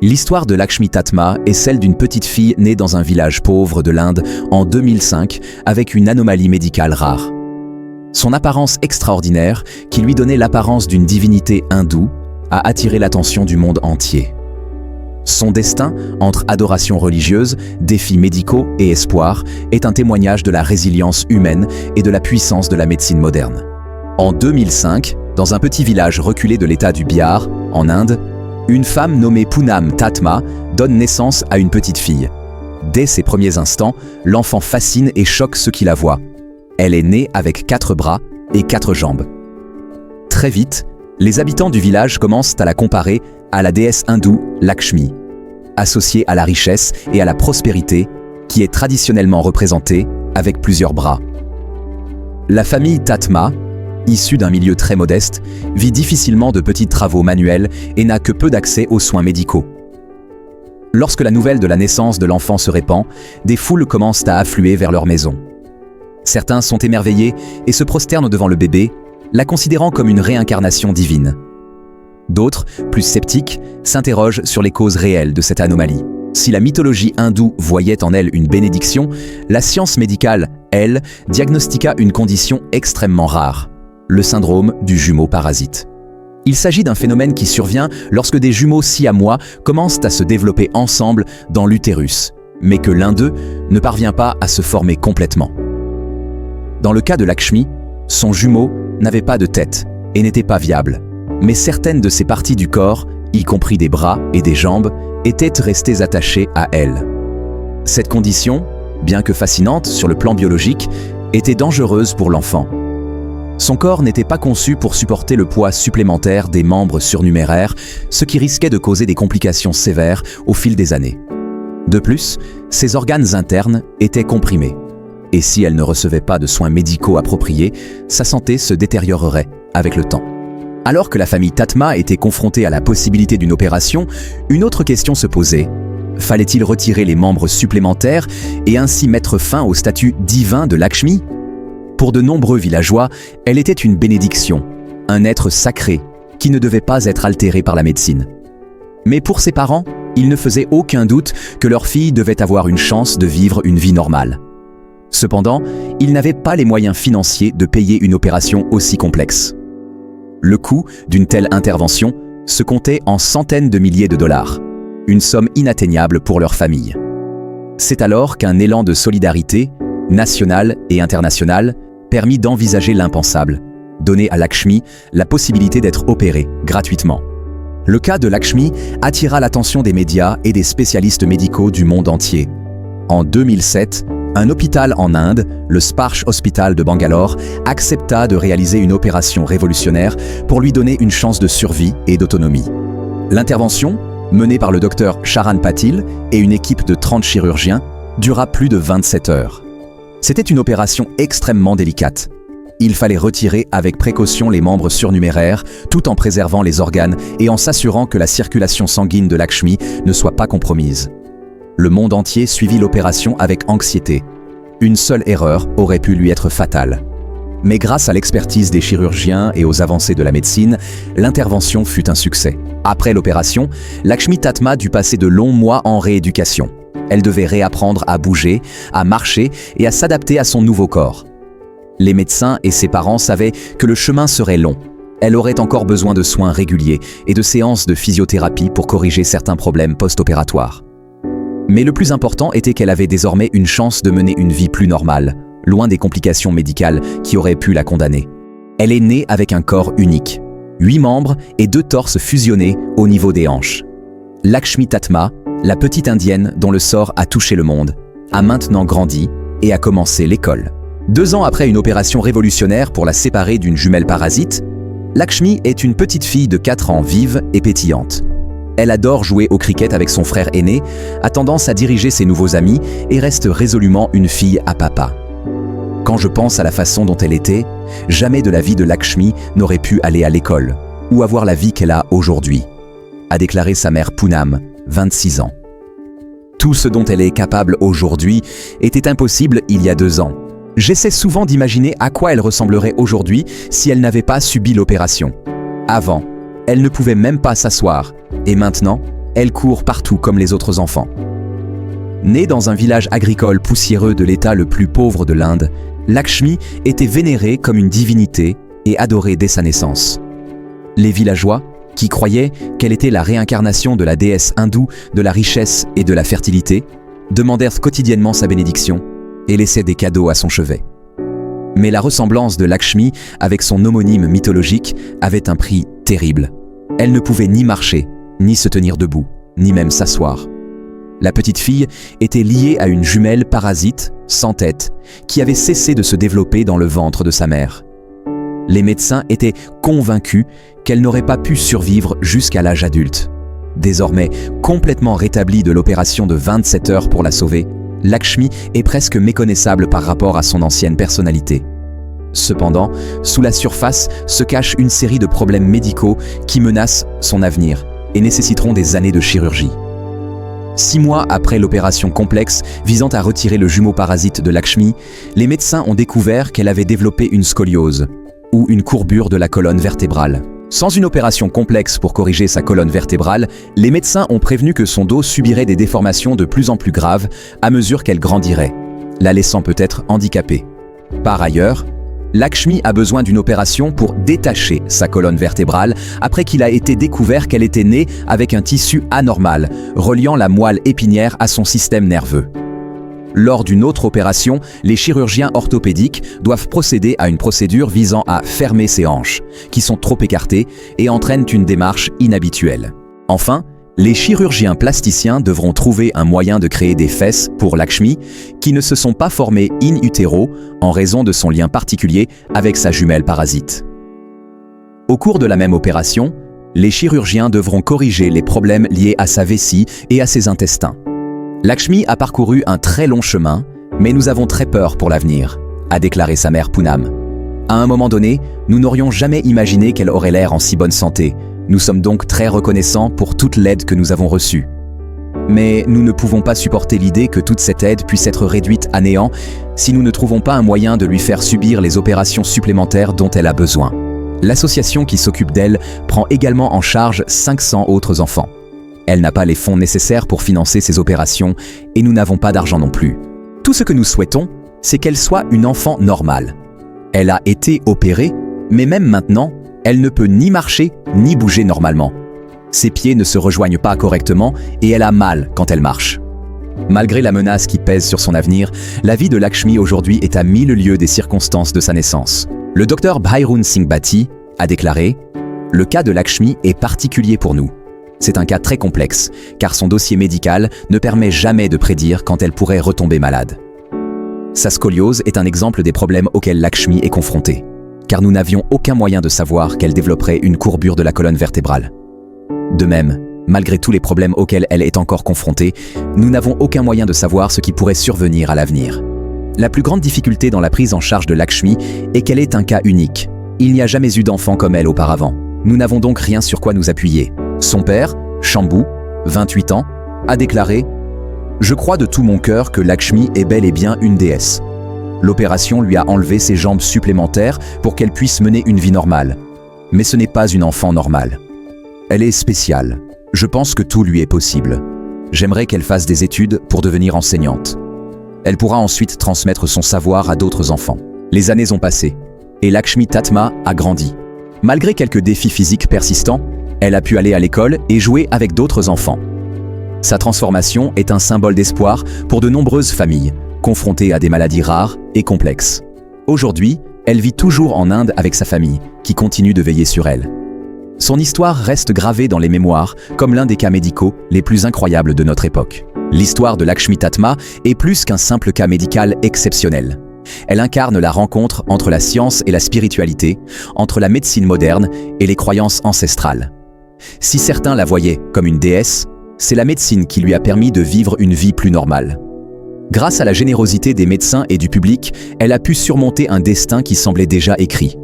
L'histoire de Lakshmi Tatma est celle d'une petite fille née dans un village pauvre de l'Inde en 2005 avec une anomalie médicale rare. Son apparence extraordinaire, qui lui donnait l'apparence d'une divinité hindoue, a attiré l'attention du monde entier. Son destin, entre adoration religieuse, défis médicaux et espoir, est un témoignage de la résilience humaine et de la puissance de la médecine moderne. En 2005, dans un petit village reculé de l'état du Bihar, en Inde, une femme nommée Poonam Tatma donne naissance à une petite fille. Dès ses premiers instants, l'enfant fascine et choque ceux qui la voient. Elle est née avec 4 bras et 4 jambes. Très vite, les habitants du village commencent à la comparer à la déesse hindoue Lakshmi, associée à la richesse et à la prospérité, qui est traditionnellement représentée avec plusieurs bras. La famille Tatma, issue d'un milieu très modeste, vit difficilement de petits travaux manuels et n'a que peu d'accès aux soins médicaux. Lorsque la nouvelle de la naissance de l'enfant se répand, des foules commencent à affluer vers leur maison. Certains sont émerveillés et se prosternent devant le bébé, la considérant comme une réincarnation divine. D'autres, plus sceptiques, s'interrogent sur les causes réelles de cette anomalie. Si la mythologie hindoue voyait en elle une bénédiction, la science médicale, elle, diagnostiqua une condition extrêmement rare, le syndrome du jumeau parasite. Il s'agit d'un phénomène qui survient lorsque des jumeaux siamois commencent à se développer ensemble dans l'utérus, mais que l'un d'eux ne parvient pas à se former complètement. Dans le cas de Lakshmi, son jumeau n'avait pas de tête et n'était pas viable, mais certaines de ses parties du corps, y compris des bras et des jambes, étaient restées attachées à elle. Cette condition, bien que fascinante sur le plan biologique, était dangereuse pour l'enfant. Son corps n'était pas conçu pour supporter le poids supplémentaire des membres surnuméraires, ce qui risquait de causer des complications sévères au fil des années. De plus, ses organes internes étaient comprimés. Et si elle ne recevait pas de soins médicaux appropriés, sa santé se détériorerait avec le temps. Alors que la famille Tatma était confrontée à la possibilité d'une opération, une autre question se posait. Fallait-il retirer les membres supplémentaires et ainsi mettre fin au statut divin de Lakshmi ? Pour de nombreux villageois, elle était une bénédiction, un être sacré qui ne devait pas être altéré par la médecine. Mais pour ses parents, il ne faisait aucun doute que leur fille devait avoir une chance de vivre une vie normale. Cependant, ils n'avaient pas les moyens financiers de payer une opération aussi complexe. Le coût d'une telle intervention se comptait en centaines de milliers de dollars, une somme inatteignable pour leur famille. C'est alors qu'un élan de solidarité, national et international, permit d'envisager l'impensable, donner à Lakshmi la possibilité d'être opérée gratuitement. Le cas de Lakshmi attira l'attention des médias et des spécialistes médicaux du monde entier. En 2007, un hôpital en Inde, le Sparsh Hospital de Bangalore, accepta de réaliser une opération révolutionnaire pour lui donner une chance de survie et d'autonomie. L'intervention, menée par le docteur Charan Patil et une équipe de 30 chirurgiens, dura plus de 27 heures. C'était une opération extrêmement délicate. Il fallait retirer avec précaution les membres surnuméraires, tout en préservant les organes et en s'assurant que la circulation sanguine de Lakshmi ne soit pas compromise. Le monde entier suivit l'opération avec anxiété. Une seule erreur aurait pu lui être fatale. Mais grâce à l'expertise des chirurgiens et aux avancées de la médecine, l'intervention fut un succès. Après l'opération, Lakshmi Tatma dut passer de longs mois en rééducation. Elle devait réapprendre à bouger, à marcher et à s'adapter à son nouveau corps. Les médecins et ses parents savaient que le chemin serait long. Elle aurait encore besoin de soins réguliers et de séances de physiothérapie pour corriger certains problèmes post-opératoires. Mais le plus important était qu'elle avait désormais une chance de mener une vie plus normale, loin des complications médicales qui auraient pu la condamner. Elle est née avec un corps unique, 8 membres et 2 torses fusionnés au niveau des hanches. Lakshmi Tatma, la petite indienne dont le sort a touché le monde, a maintenant grandi et a commencé l'école. 2 ans après une opération révolutionnaire pour la séparer d'une jumelle parasite, Lakshmi est une petite fille de 4 ans vive et pétillante. Elle adore jouer au cricket avec son frère aîné, a tendance à diriger ses nouveaux amis et reste résolument une fille à papa. Quand je pense à la façon dont elle était, jamais de la vie de Lakshmi n'aurait pu aller à l'école ou avoir la vie qu'elle a aujourd'hui, a déclaré sa mère Poonam, 26 ans. Tout ce dont elle est capable aujourd'hui était impossible il y a 2 ans. J'essaie souvent d'imaginer à quoi elle ressemblerait aujourd'hui si elle n'avait pas subi l'opération. Avant, elle ne pouvait même pas s'asseoir. Et maintenant, elle court partout comme les autres enfants. Née dans un village agricole poussiéreux de l'état le plus pauvre de l'Inde, Lakshmi était vénérée comme une divinité et adorée dès sa naissance. Les villageois, qui croyaient qu'elle était la réincarnation de la déesse hindoue de la richesse et de la fertilité, demandèrent quotidiennement sa bénédiction et laissaient des cadeaux à son chevet. Mais la ressemblance de Lakshmi avec son homonyme mythologique avait un prix terrible. Elle ne pouvait ni marcher, ni se tenir debout, ni même s'asseoir. La petite fille était liée à une jumelle parasite, sans tête, qui avait cessé de se développer dans le ventre de sa mère. Les médecins étaient convaincus qu'elle n'aurait pas pu survivre jusqu'à l'âge adulte. Désormais complètement rétablie de l'opération de 27 heures pour la sauver, Lakshmi est presque méconnaissable par rapport à son ancienne personnalité. Cependant, sous la surface se cache une série de problèmes médicaux qui menacent son avenir et nécessiteront des années de chirurgie. 6 mois après l'opération complexe visant à retirer le jumeau parasite de Lakshmi, les médecins ont découvert qu'elle avait développé une scoliose, ou une courbure de la colonne vertébrale. Sans une opération complexe pour corriger sa colonne vertébrale, les médecins ont prévenu que son dos subirait des déformations de plus en plus graves à mesure qu'elle grandirait, la laissant peut-être handicapée. Par ailleurs, Lakshmi a besoin d'une opération pour détacher sa colonne vertébrale après qu'il a été découvert qu'elle était née avec un tissu anormal, reliant la moelle épinière à son système nerveux. Lors d'une autre opération, les chirurgiens orthopédiques doivent procéder à une procédure visant à fermer ses hanches, qui sont trop écartées et entraînent une démarche inhabituelle. Enfin, les chirurgiens plasticiens devront trouver un moyen de créer des fesses pour Lakshmi qui ne se sont pas formées in utero en raison de son lien particulier avec sa jumelle parasite. Au cours de la même opération, les chirurgiens devront corriger les problèmes liés à sa vessie et à ses intestins. Lakshmi a parcouru un très long chemin, mais nous avons très peur pour l'avenir, a déclaré sa mère Poonam. À un moment donné, nous n'aurions jamais imaginé qu'elle aurait l'air en si bonne santé. Nous sommes donc très reconnaissants pour toute l'aide que nous avons reçue. Mais nous ne pouvons pas supporter l'idée que toute cette aide puisse être réduite à néant si nous ne trouvons pas un moyen de lui faire subir les opérations supplémentaires dont elle a besoin. L'association qui s'occupe d'elle prend également en charge 500 autres enfants. Elle n'a pas les fonds nécessaires pour financer ces opérations et nous n'avons pas d'argent non plus. Tout ce que nous souhaitons, c'est qu'elle soit une enfant normale. Elle a été opérée, mais même maintenant, elle ne peut ni marcher ni bouger normalement. Ses pieds ne se rejoignent pas correctement et elle a mal quand elle marche. Malgré la menace qui pèse sur son avenir, la vie de Lakshmi aujourd'hui est à 1000 lieues des circonstances de sa naissance. Le docteur Bhairun Singh Bhatti a déclaré « Le cas de Lakshmi est particulier pour nous. C'est un cas très complexe, car son dossier médical ne permet jamais de prédire quand elle pourrait retomber malade. Sa scoliose est un exemple des problèmes auxquels Lakshmi est confrontée, car nous n'avions aucun moyen de savoir qu'elle développerait une courbure de la colonne vertébrale. De même, malgré tous les problèmes auxquels elle est encore confrontée, nous n'avons aucun moyen de savoir ce qui pourrait survenir à l'avenir. La plus grande difficulté dans la prise en charge de Lakshmi est qu'elle est un cas unique. Il n'y a jamais eu d'enfant comme elle auparavant. Nous n'avons donc rien sur quoi nous appuyer. Son père, Shambhu, 28 ans, a déclaré « Je crois de tout mon cœur que Lakshmi est bel et bien une déesse. L'opération lui a enlevé ses jambes supplémentaires pour qu'elle puisse mener une vie normale. Mais ce n'est pas une enfant normale. Elle est spéciale. Je pense que tout lui est possible. J'aimerais qu'elle fasse des études pour devenir enseignante. Elle pourra ensuite transmettre son savoir à d'autres enfants. » Les années ont passé et Lakshmi Tatma a grandi. Malgré quelques défis physiques persistants, elle a pu aller à l'école et jouer avec d'autres enfants. Sa transformation est un symbole d'espoir pour de nombreuses familles, confrontées à des maladies rares et complexes. Aujourd'hui, elle vit toujours en Inde avec sa famille, qui continue de veiller sur elle. Son histoire reste gravée dans les mémoires comme l'un des cas médicaux les plus incroyables de notre époque. L'histoire de Lakshmi Tatma est plus qu'un simple cas médical exceptionnel. Elle incarne la rencontre entre la science et la spiritualité, entre la médecine moderne et les croyances ancestrales. Si certains la voyaient comme une déesse, c'est la médecine qui lui a permis de vivre une vie plus normale. Grâce à la générosité des médecins et du public, elle a pu surmonter un destin qui semblait déjà écrit.